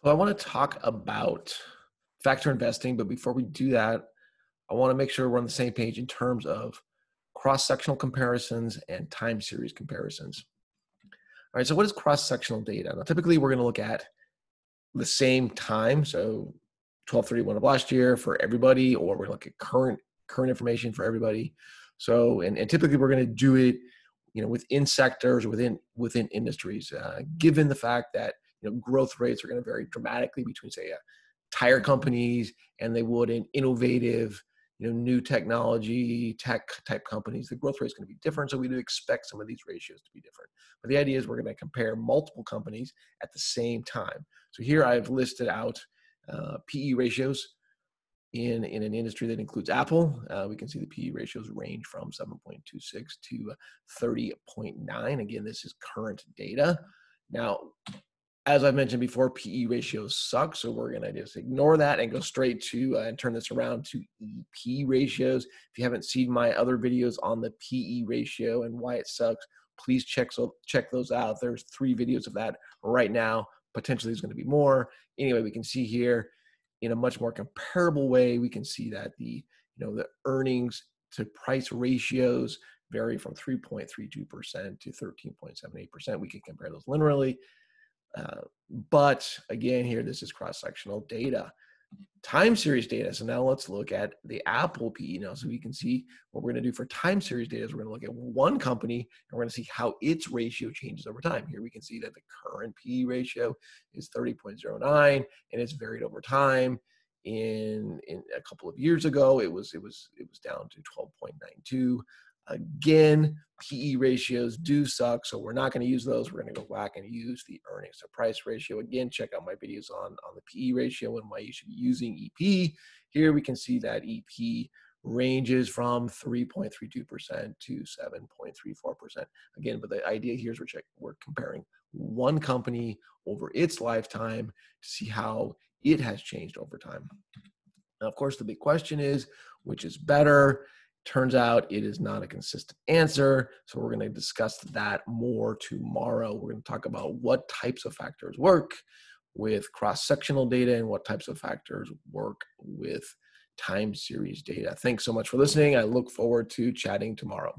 So I want to talk about factor investing, but before we do that, I want to make sure we're on the same page in terms of cross-sectional comparisons and time series comparisons. All right, so what is cross-sectional data? Now, typically, we're going to look at the same time, so 12/31 of last year for everybody, or we're going to look at current information for everybody. So, and typically, we're going to do it, within sectors, within industries, given the fact that growth rates are going to vary dramatically between, say, tire companies and they would in innovative, new technology, tech type companies. The growth rate is going to be different, so we do expect some of these ratios to be different. But the idea is we're going to compare multiple companies at the same time. So here I've listed out PE ratios in an industry that includes Apple. We can see the PE ratios range from 7.26 to 30.9. Again, this is current data. Now, as I've mentioned before, PE ratios suck, so we're going to just ignore that and go straight to and turn this around to EP ratios. If you haven't seen my other videos on the PE ratio and why it sucks, please check those out. There's 3 videos of that right now. Potentially there's going to be more. Anyway, we can see here in a much more comparable way, we can see that the earnings to price ratios vary from 3.32% to 13.78%. We can compare those linearly. But again, here, this is cross-sectional data, time series data. So now let's look at the Apple PE now. So we can see what we're going to do for time series data is we're going to look at one company and we're going to see how its ratio changes over time. Here we can see that the current PE ratio is 30.09 and it's varied over time. In a couple of years ago, it was down to 12.92. Again, PE ratios do suck, so we're not going to use those. We're going to go back and use the earnings to price ratio. Again, check out my videos on the PE ratio and why you should be using EP. Here we can see that EP ranges from 3.32% to 7.34%. Again, but the idea here is we're comparing one company over its lifetime to see how it has changed over time. Now, of course, the big question is, which is better? Turns out it is not a consistent answer. So we're going to discuss that more tomorrow. We're going to talk about what types of factors work with cross-sectional data and what types of factors work with time series data. Thanks so much for listening. I look forward to chatting tomorrow.